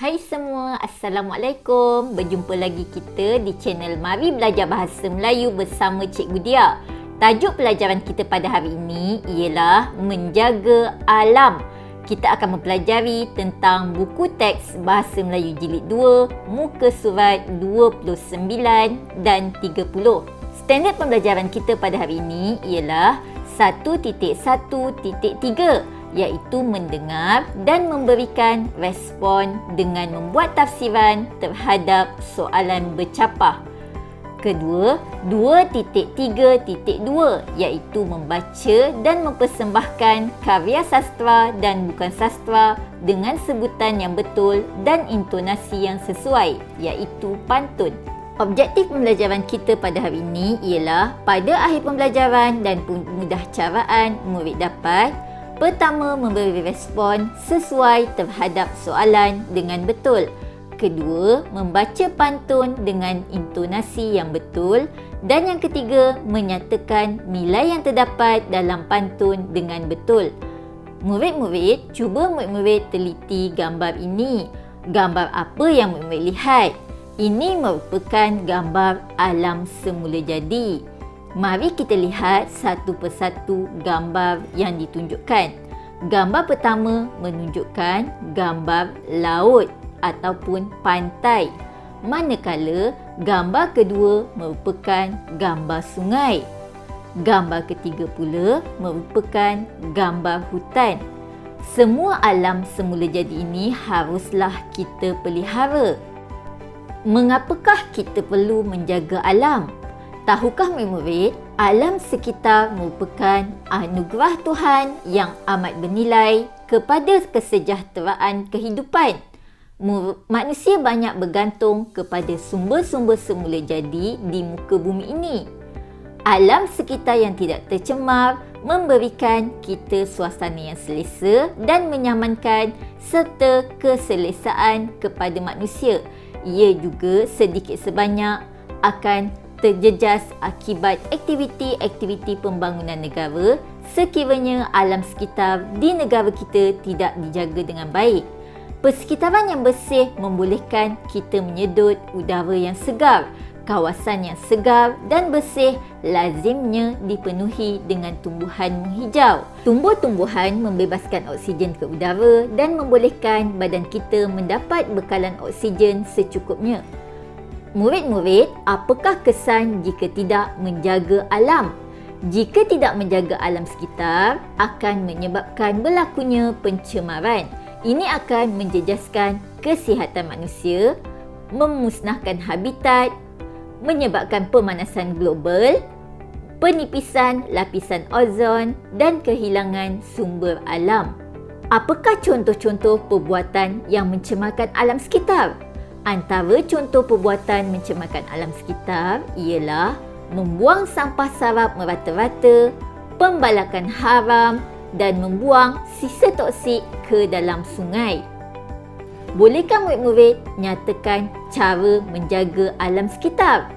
Hai semua, Assalamualaikum. Berjumpa lagi kita di channel Mari Belajar Bahasa Melayu bersama Cikgu Dia. Tajuk pelajaran kita pada hari ini ialah Menjaga Alam. Kita akan mempelajari tentang buku teks Bahasa Melayu Jilid 2, muka surat 29 dan 30. Standard pembelajaran kita pada hari ini ialah 1.1.3, iaitu mendengar dan memberikan respon dengan membuat tafsiran terhadap soalan bercapah. Kedua, 2.3.2, iaitu membaca dan mempersembahkan karya sastra dan bukan sastra dengan sebutan yang betul dan intonasi yang sesuai, iaitu pantun. Objektif pembelajaran kita pada hari ini ialah pada akhir pembelajaran dan mudah caraan murid dapat: pertama, memberi respon sesuai terhadap soalan dengan betul. Kedua, membaca pantun dengan intonasi yang betul. Dan yang ketiga, menyatakan nilai yang terdapat dalam pantun dengan betul. Murid-murid, cuba murid-murid teliti gambar ini. Gambar apa yang murid-murid lihat? Ini merupakan gambar alam semula jadi. Mari kita lihat satu persatu gambar yang ditunjukkan. Gambar pertama menunjukkan gambar laut ataupun pantai. Manakala gambar kedua merupakan gambar sungai. Gambar ketiga pula merupakan gambar hutan. Semua alam semula jadi ini haruslah kita pelihara. Mengapakah kita perlu menjaga alam? Tahukah murid-murid, alam sekitar merupakan anugerah Tuhan yang amat bernilai kepada kesejahteraan kehidupan. Manusia banyak bergantung kepada sumber-sumber semula jadi di muka bumi ini. Alam sekitar yang tidak tercemar memberikan kita suasana yang selesa dan menyamankan serta keselesaan kepada manusia. Ia juga sedikit sebanyak akan terjejas akibat aktiviti-aktiviti pembangunan negara sekiranya alam sekitar di negara kita tidak dijaga dengan baik. Persekitaran yang bersih membolehkan kita menyedut udara yang segar. Kawasan yang segar dan bersih lazimnya dipenuhi dengan tumbuhan menghijau. Tumbuh-tumbuhan membebaskan oksigen ke udara dan membolehkan badan kita mendapat bekalan oksigen secukupnya. Murid-murid, apakah kesan jika tidak menjaga alam? Jika tidak menjaga alam sekitar, akan menyebabkan berlakunya pencemaran. Ini akan menjejaskan kesihatan manusia, memusnahkan habitat, menyebabkan pemanasan global, penipisan lapisan ozon dan kehilangan sumber alam. Apakah contoh-contoh perbuatan yang mencemarkan alam sekitar? Antara contoh perbuatan mencemarkan alam sekitar ialah membuang sampah sarap merata-rata, pembalakan haram dan membuang sisa toksik ke dalam sungai. Bolehkah murid-murid nyatakan cara menjaga alam sekitar?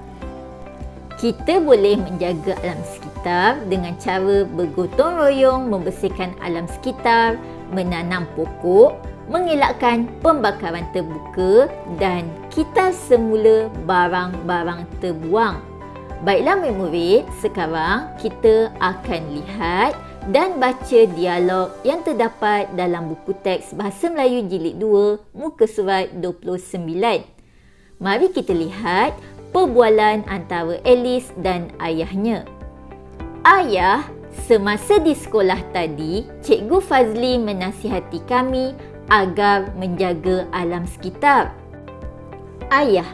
Kita boleh menjaga alam sekitar dengan cara bergotong royong membersihkan alam sekitar, menanam pokok, mengelakkan pembakaran terbuka dan kita semula barang-barang terbuang. Baiklah murid-murid, sekarang kita akan lihat dan baca dialog yang terdapat dalam buku teks Bahasa Melayu Jilid 2, muka surat 29. Mari kita lihat perbualan antara Alice dan ayahnya. Ayah, semasa di sekolah tadi, Cikgu Fazli menasihati kami agar menjaga alam sekitar. Ayah,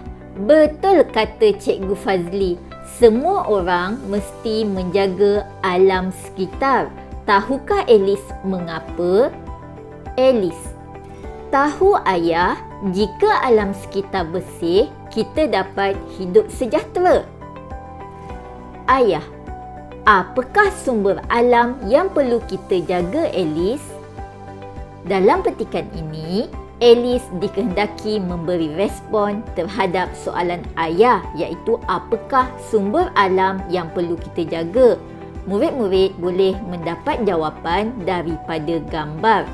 betul kata Cikgu Fazli. Semua orang mesti menjaga alam sekitar. Tahukah Alice mengapa? Alice, tahu ayah, jika alam sekitar bersih, kita dapat hidup sejahtera. Ayah, apakah sumber alam yang perlu kita jaga, Alice? Dalam petikan ini, Alice dikehendaki memberi respon terhadap soalan ayah, iaitu apakah sumber alam yang perlu kita jaga. Murid-murid boleh mendapat jawapan daripada gambar.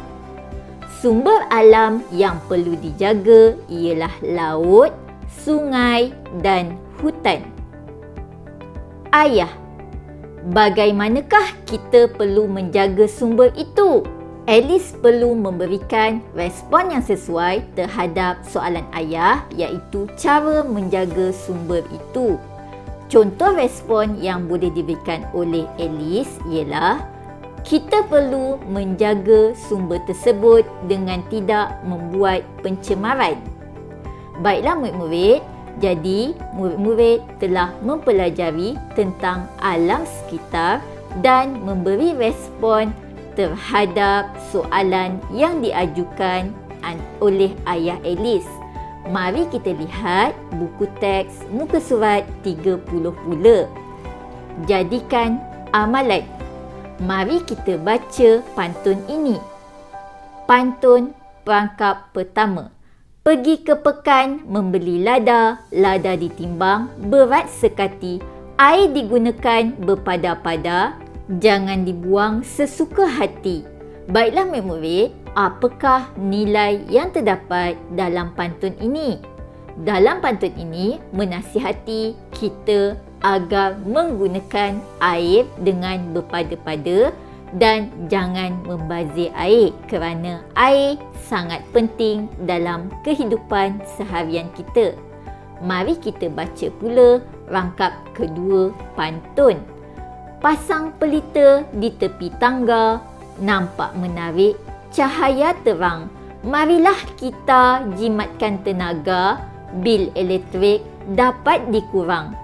Sumber alam yang perlu dijaga ialah laut, sungai dan hutan. Ayah, bagaimanakah kita perlu menjaga sumber itu? Alice perlu memberikan respon yang sesuai terhadap soalan ayah, iaitu cara menjaga sumber itu. Contoh respon yang boleh diberikan oleh Alice ialah, kita perlu menjaga sumber tersebut dengan tidak membuat pencemaran. Baiklah murid-murid, jadi murid-murid telah mempelajari tentang alam sekitar dan memberi respon terhadap soalan yang diajukan oleh ayah Alice. Mari kita lihat buku teks muka surat 30 pula. Jadikan amalan. Mari kita baca pantun ini. Pantun perangkap pertama. Pergi ke pekan membeli lada, lada ditimbang berat sekati, air digunakan berpada-pada, jangan dibuang sesuka hati. Baiklah murid-murid, apakah nilai yang terdapat dalam pantun ini? Dalam pantun ini menasihati kita agar menggunakan air dengan berpada-pada dan jangan membazir air kerana air sangat penting dalam kehidupan seharian kita. Mari kita baca pula rangkap kedua pantun. Pasang pelita di tepi tangga, nampak menarik cahaya terang. Marilah kita jimatkan tenaga, bil elektrik dapat dikurang.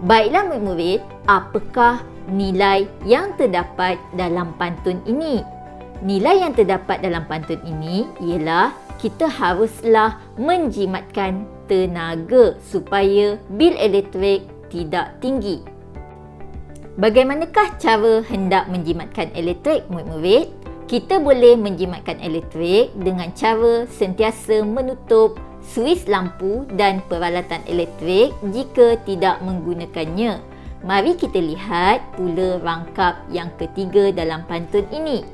Baiklah murid-murid, apakah nilai yang terdapat dalam pantun ini? Nilai yang terdapat dalam pantun ini ialah kita haruslah menjimatkan tenaga supaya bil elektrik tidak tinggi. Bagaimanakah cara hendak menjimatkan elektrik murid-murid? Kita boleh menjimatkan elektrik dengan cara sentiasa menutup suis lampu dan peralatan elektrik jika tidak menggunakannya. Mari kita lihat pula rangkap yang ketiga dalam pantun ini.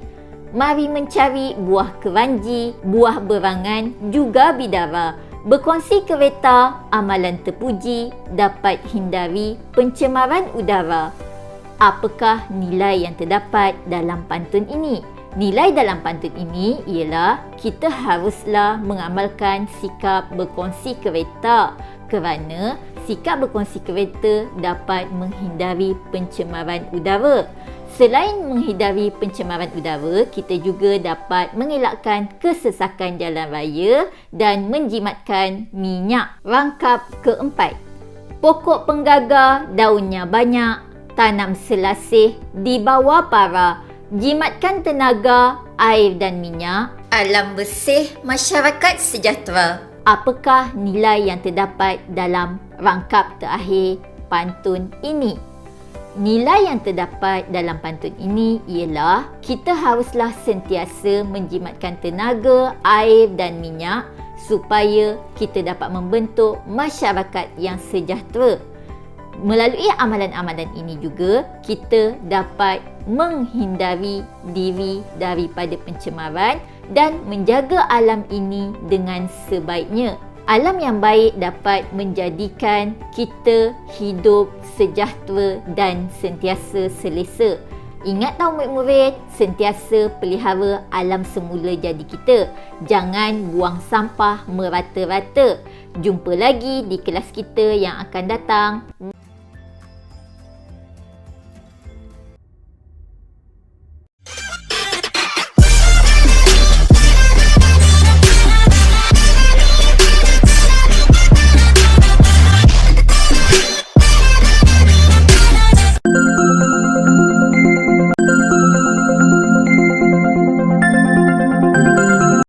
Mari mencari buah keranji, buah berangan juga bidara. Berkongsi kereta, amalan terpuji, dapat hindari pencemaran udara. Apakah nilai yang terdapat dalam pantun ini? Nilai dalam pantun ini ialah kita haruslah mengamalkan sikap berkongsi kereta kerana sikap berkongsi kereta dapat menghindari pencemaran udara. Selain menghindari pencemaran udara, kita juga dapat mengelakkan kesesakan jalan raya dan menjimatkan minyak. Rangkap keempat. Pokok penggagar daunnya banyak, tanam selasih di bawah para. Jimatkan tenaga, air dan minyak. Alam bersih, masyarakat sejahtera. Apakah nilai yang terdapat dalam rangkap terakhir pantun ini? Nilai yang terdapat dalam pantun ini ialah kita haruslah sentiasa menjimatkan tenaga, air dan minyak supaya kita dapat membentuk masyarakat yang sejahtera. Melalui amalan-amalan ini juga, kita dapat menghindari diri daripada pencemaran dan menjaga alam ini dengan sebaiknya. Alam yang baik dapat menjadikan kita hidup sejahtera dan sentiasa selesa. Ingat tahu murid-murid, sentiasa pelihara alam semula jadi kita. Jangan buang sampah merata-rata. Jumpa lagi di kelas kita yang akan datang.